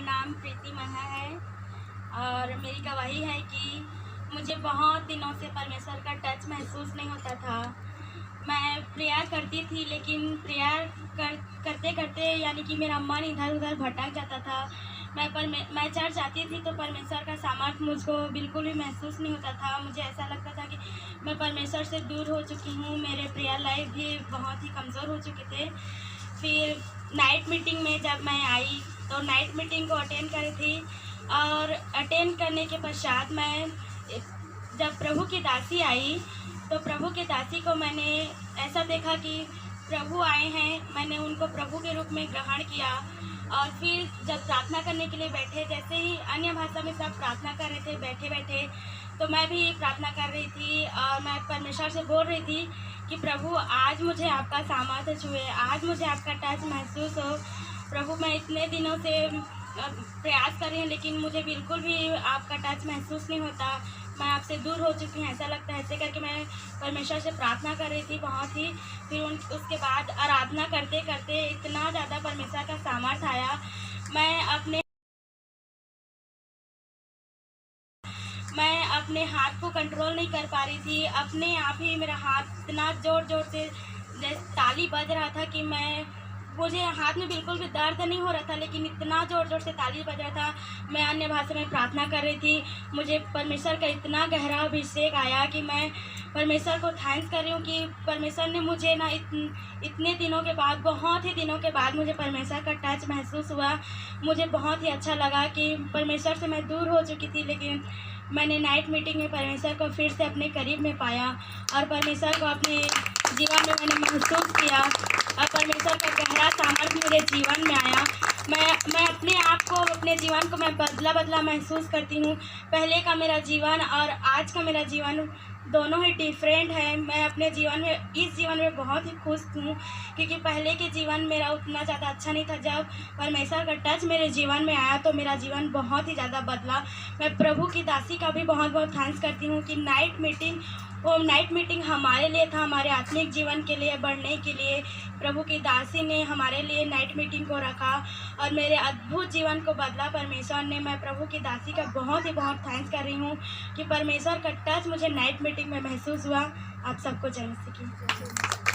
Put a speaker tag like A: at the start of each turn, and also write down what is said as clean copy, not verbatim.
A: नाम प्रीति महा है और मेरी गवाही है कि मुझे बहुत दिनों से परमेश्वर का टच महसूस नहीं होता था। मैं प्रेयर करती थी, लेकिन प्रेयर करते करते यानी कि मेरा मन इधर उधर भटक जाता था। मैं चर्च आती थी तो परमेश्वर का सामर्थ्य मुझको बिल्कुल भी महसूस नहीं होता था। मुझे ऐसा लगता था कि मैं परमेश्वर से दूर हो चुकी हूँ। मेरे प्रेयर लाइफ भी बहुत ही कमज़ोर हो चुके थे। फिर नाइट मीटिंग में जब मैं आई तो नाइट मीटिंग को अटेंड करी थी और अटेंड करने के पश्चात मैं जब प्रभु की दासी आई तो प्रभु की दासी को मैंने ऐसा देखा कि प्रभु आए हैं। मैंने उनको प्रभु के रूप में ग्रहण किया और फिर जब प्रार्थना करने के लिए बैठे, जैसे ही अन्य भाषा में सब प्रार्थना कर रहे थे बैठे बैठे, तो मैं भी प्रार्थना कर रही थी और मैं परमेश्वर से बोल रही थी कि प्रभु आज मुझे आपका सामर्थ्य छुए, आज मुझे आपका टच महसूस हो। प्रभु मैं इतने दिनों से प्रयास कर रही हूँ लेकिन मुझे बिल्कुल भी आपका टच महसूस नहीं होता। मैं आपसे दूर हो चुकी हूँ ऐसा लगता है। ऐसे करके मैं परमेश्वर से प्रार्थना कर रही थी बहुत ही। फिर उसके बाद आराधना करते करते इतना ज़्यादा परमेश्वर का सामर्थ्य आया। मैं अपने हाथ को कंट्रोल नहीं कर पा रही थी। अपने आप ही मेरा हाथ इतना ज़ोर ज़ोर से जैसे ताली बज रहा था कि मुझे हाथ में बिल्कुल भी दर्द नहीं हो रहा था, लेकिन इतना ज़ोर ज़ोर से ताली बज रहा था। मैं अन्य भाषा में प्रार्थना कर रही थी। मुझे परमेश्वर का इतना गहरा अभिषेक आया कि मैं परमेश्वर को थैंक्स कर रही हूँ कि परमेश्वर ने मुझे ना इतने दिनों के बाद, बहुत ही दिनों के बाद मुझे परमेश्वर का टच महसूस हुआ। मुझे बहुत ही अच्छा लगा कि परमेश्वर से मैं दूर हो चुकी थी, लेकिन मैंने नाइट मीटिंग में परमेश्वर को फिर से अपने करीब में पाया और परमेश्वर को अपने जीवन में मैंने महसूस किया और परमेश्वर का गहरा सामर्थ्य मेरे जीवन में आया। मैं अपने आप को, अपने जीवन को मैं बदला महसूस करती हूँ। पहले का मेरा जीवन और आज का मेरा जीवन दोनों ही डिफरेंट है। मैं अपने जीवन में, इस जीवन में बहुत ही खुश हूँ क्योंकि पहले के जीवन मेरा उतना ज़्यादा अच्छा नहीं था। जब परमेश्वर का टच मेरे जीवन में आया तो मेरा जीवन बहुत ही ज़्यादा बदला। मैं प्रभु की दासी का भी बहुत बहुत थैंक्स करती हूँ कि नाइट मीटिंग हमारे लिए था, हमारे आत्मिक जीवन के लिए बढ़ने के लिए प्रभु की दासी ने हमारे लिए नाइट मीटिंग को रखा और मेरे अद्भुत जीवन को बदला परमेश्वर ने। मैं प्रभु की दासी का बहुत थैंक्स कर रही हूँ कि परमेश्वर का टच मुझे नाइट मीटिंग में महसूस हुआ। आप सबको जय मसीह की।